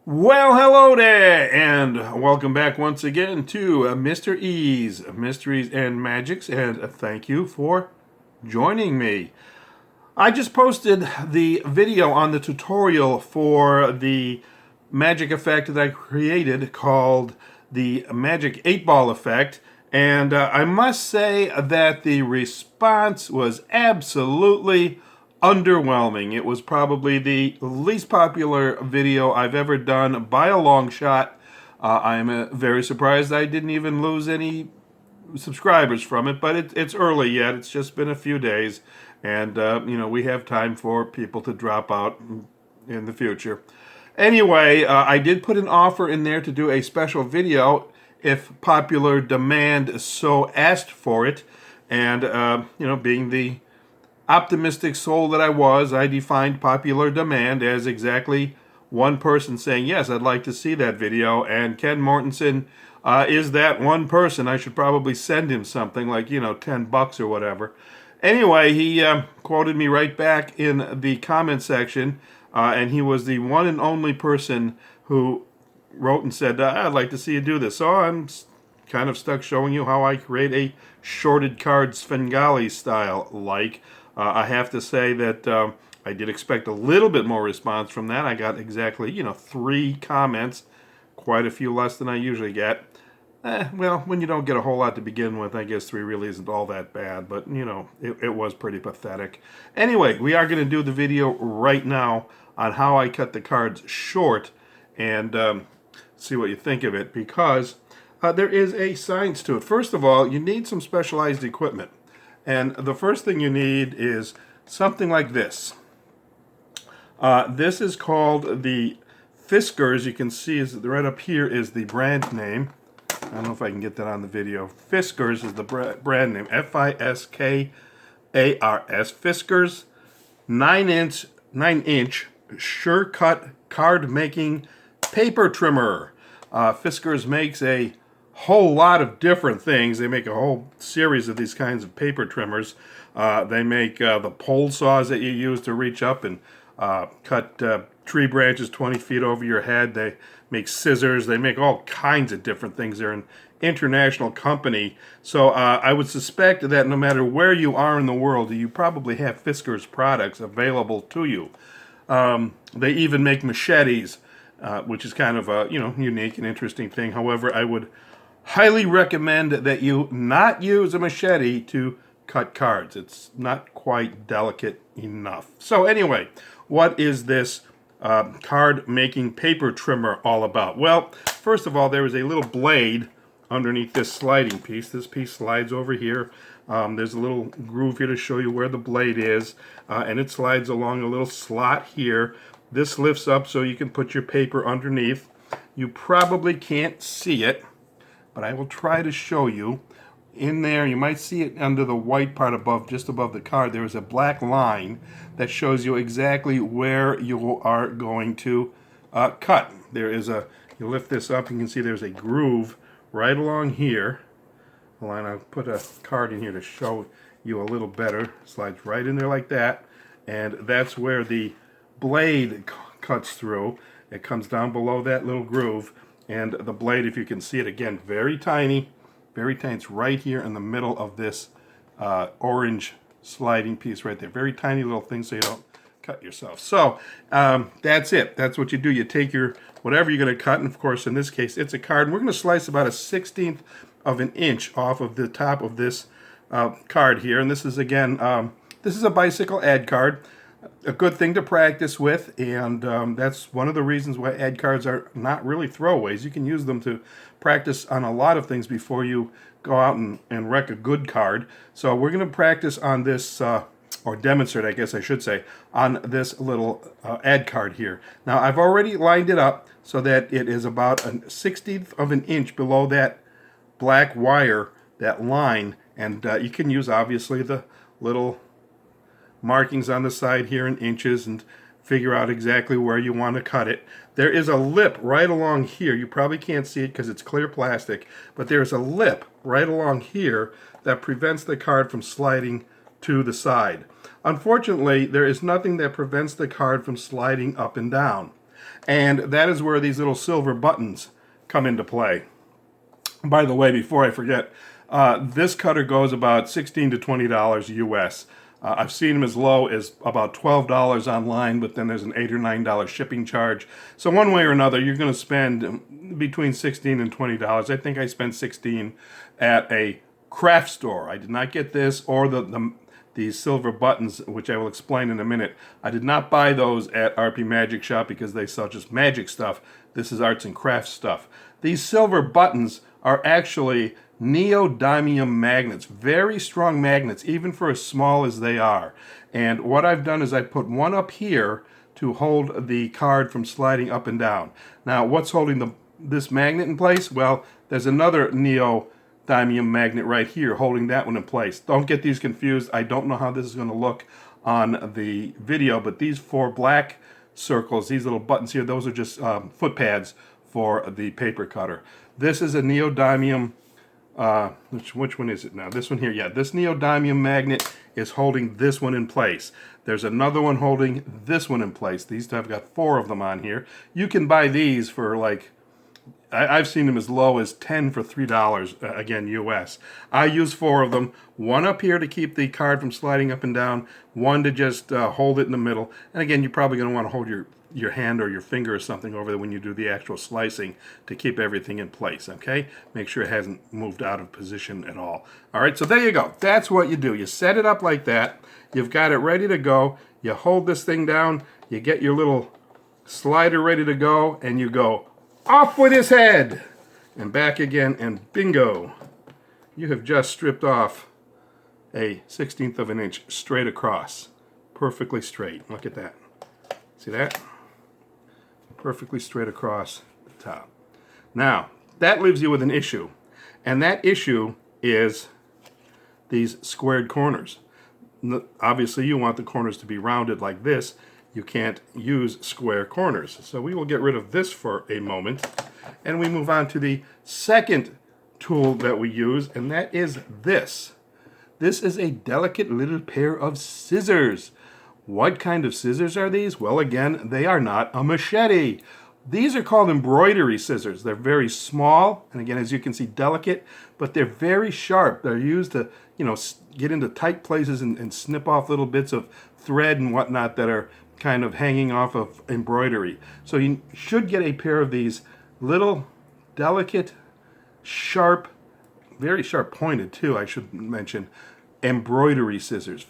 Well, hello there, and welcome back once again to Mr. E's Mysteries and Magics, and thank you for joining me. I just posted the video on the tutorial for the magic effect that I created called the Magic 8-Ball effect, and I must say that the response was absolutely underwhelming. It was probably the least popular video I've ever done by a long shot. I'm very surprised I didn't even lose any subscribers from it, but it's early yet. It's just been a few days, and we have time for people to drop out in the future. Anyway, I did put an offer in there to do a special video if popular demand so asked for it, and being the optimistic soul that I was, I defined popular demand as exactly one person saying, yes, I'd like to see that video, and Ken Mortensen is that one person. I should probably send him something like, $10 or whatever. Anyway, he quoted me right back in the comment section, and he was the one and only person who wrote and said, I'd like to see you do this. So I'm kind of stuck showing you how I create a shorted card Svengali style like. I have to say that I did expect a little bit more response from that. I got exactly, 3 comments, quite a few less than I usually get. Well, when you don't get a whole lot to begin with, I guess 3 really isn't all that bad, but, it was pretty pathetic. Anyway, we are going to do the video right now on how I cut the cards short and see what you think of it, because there is a science to it. First of all, you need some specialized equipment. And the first thing you need is something like this. This is called the Fiskars. You can see is right up here is the brand name. I don't know if I can get that on the video. Fiskars is the brand name. Fiskars. Fiskars 9-inch sure cut card making paper trimmer. Fiskars makes a whole lot of different things. They make a whole series of these kinds of paper trimmers. They make the pole saws that you use to reach up and cut tree branches 20 feet over your head. They make scissors. They make all kinds of different things. They're an international company. So I would suspect that no matter where you are in the world, you probably have Fiskars products available to you. They even make machetes, which is kind of a unique and interesting thing. However, I would highly recommend that you not use a machete to cut cards. It's not quite delicate enough. So anyway, what is this card making paper trimmer all about? Well, first of all, there is a little blade underneath this sliding piece. This piece slides over here. There's a little groove here to show you where the blade is, and it slides along a little slot here. This lifts up so you can put your paper underneath. You probably can't see it, but I will try to show you. In there, you might see it under the white part above, just above the card. There is a black line that shows you exactly where you are going to cut. There is you lift this up, you can see there's a groove right along here. I'll put a card in here to show you a little better. Slides right in there like that, and that's where the blade cuts through. It comes down below that little groove. And the blade, if you can see it again, very tiny, very tiny. It's right here in the middle of this orange sliding piece right there. Very tiny little thing so you don't cut yourself. So that's it. That's what you do. You take your whatever you're going to cut, and of course in this case it's a card. And we're going to slice about a 1/16 of an inch off of the top of this card here. And this is again, this is a bicycle ad card. A good thing to practice with, and that's one of the reasons why ad cards are not really throwaways. You can use them to practice on a lot of things before you go out and wreck a good card. So we're going to practice on this, or demonstrate, I guess I should say, on this little ad card here. Now I've already lined it up so that it is about a 1/16 of an inch below that black wire, that line, and you can use obviously the little markings on the side here in inches and figure out exactly where you want to cut it. There is a lip right along here. You probably can't see it because it's clear plastic, but there's a lip right along here that prevents the card from sliding to the side. Unfortunately, there is nothing that prevents the card from sliding up and down. And that is where these little silver buttons come into play. By the way, before I forget, this cutter goes about $16 to $20 US. I've seen them as low as about $12 online, but then there's an $8 or $9 shipping charge. So one way or another, you're going to spend between $16 and $20. I think I spent $16 at a craft store. I did not get this or these silver buttons, which I will explain in a minute. I did not buy those at RP Magic Shop because they sell just magic stuff. This is arts and crafts stuff. These silver buttons are actually neodymium magnets, very strong magnets, even for as small as they are. And what I've done is I put one up here to hold the card from sliding up and down. Now, what's holding this magnet in place? Well, there's another neodymium magnet right here holding that one in place. Don't get these confused. I don't know how this is going to look on the video, but these 4 black circles, these little buttons here, those are just foot pads for the paper cutter. This is a neodymium. Which one is it now? This one here. Yeah, this neodymium magnet is holding this one in place. There's another one holding this one in place. I've got 4 of them on here. You can buy these for like, I've seen them as low as $10 for $3, again, US. I use 4 of them. One up here to keep the card from sliding up and down. One to just hold it in the middle. And again, you're probably going to want to hold your hand or your finger or something over there when you do the actual slicing to keep everything in place, okay? Make sure it hasn't moved out of position at all. All right, so there you go. That's what you do. You set it up like that. You've got it ready to go. You hold this thing down. You get your little slider ready to go, and you go off with his head and back again, and bingo. You have just stripped off a 1/16 of an inch straight across. Perfectly straight. Look at that. See that? Perfectly straight across the top. Now, that leaves you with an issue. And that issue is these squared corners. Obviously, you want the corners to be rounded like this. You can't use square corners. So we will get rid of this for a moment. And we move on to the second tool that we use, and that is this. This is a delicate little pair of scissors. What kind of scissors are these? Well, again, they are not a machete. These are called embroidery scissors. They're very small, and again, as you can see, delicate, but they're very sharp. They're used to, get into tight places and snip off little bits of thread and whatnot that are kind of hanging off of embroidery. So you should get a pair of these little, delicate, sharp, very sharp pointed too, I should mention, embroidery scissors.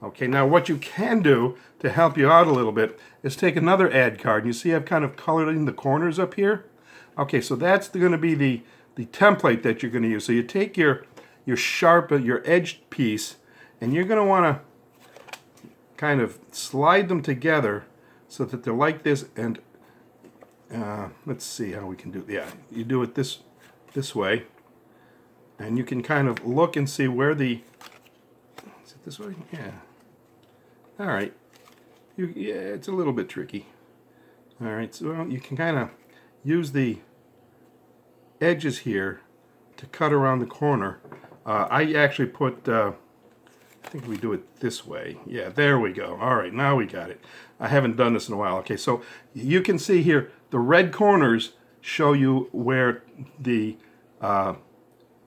Okay, now what you can do to help you out a little bit is take another ad card. And you see I've kind of colored in the corners up here. Okay, so that's going to be the template that you're going to use. So you take your edged piece, and you're going to want to kind of slide them together so that they're like this. And let's see how we can do it. Yeah, you do it this way, and you can kind of look and see where the. Is it this way? Yeah. All right. Yeah, it's a little bit tricky. All right, so you can kind of use the edges here to cut around the corner. I actually put, I think we do it this way. Yeah, there we go. All right, now we got it. I haven't done this in a while. Okay, so you can see here, the red corners show you where the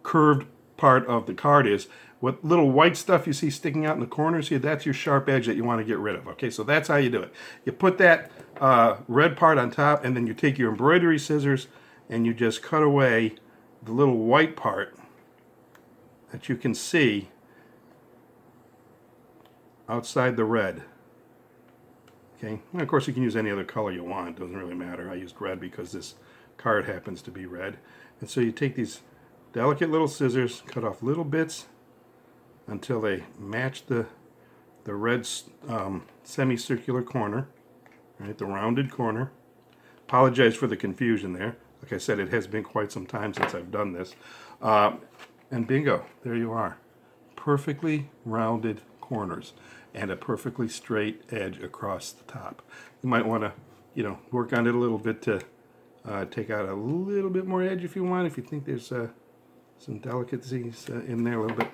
curved part of the card is. What little white stuff you see sticking out in the corners here, that's your sharp edge that you want to get rid of. Okay, so that's how you do it. You put that red part on top, and then you take your embroidery scissors and you just cut away the little white part that you can see outside the red. Okay, and of course you can use any other color you want. It doesn't really matter. I used red because this card happens to be red. And so you take these delicate little scissors, cut off little bits until they match the red semicircular corner, right, the rounded corner. Apologize for the confusion there. Like I said, it has been quite some time since I've done this. And bingo, there you are. Perfectly rounded corners and a perfectly straight edge across the top. You might want to, work on it a little bit to take out a little bit more edge if you want, if you think there's some delicacies in there, a little bit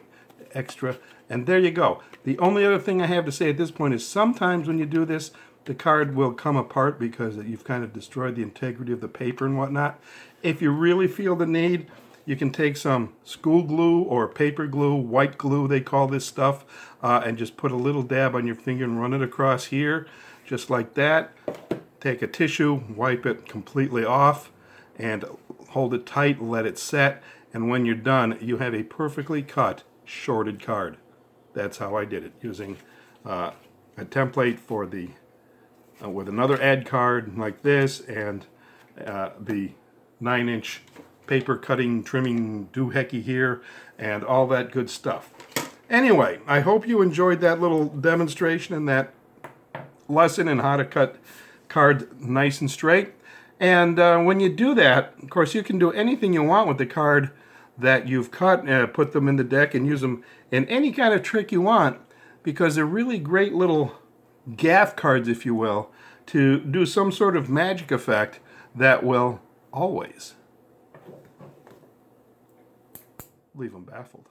extra. And there you go. The only other thing I have to say at this point is sometimes when you do this, the card will come apart because you've kind of destroyed the integrity of the paper and whatnot. If you really feel the need, you can take some school glue or paper glue, white glue they call this stuff, and just put a little dab on your finger and run it across here, just like that. Take a tissue, wipe it completely off, and hold it tight, let it set, and when you're done, you have a perfectly cut, shorted card. That's how I did it, using a template for the with another ad card like this, and the 9-inch paper cutting, trimming doohickey here, and all that good stuff. Anyway, I hope you enjoyed that little demonstration and that lesson in how to cut cards nice and straight. And when you do that, of course, you can do anything you want with the card that you've cut, put them in the deck and use them in any kind of trick you want, because they're really great little gaff cards, if you will, to do some sort of magic effect that will always leave them baffled.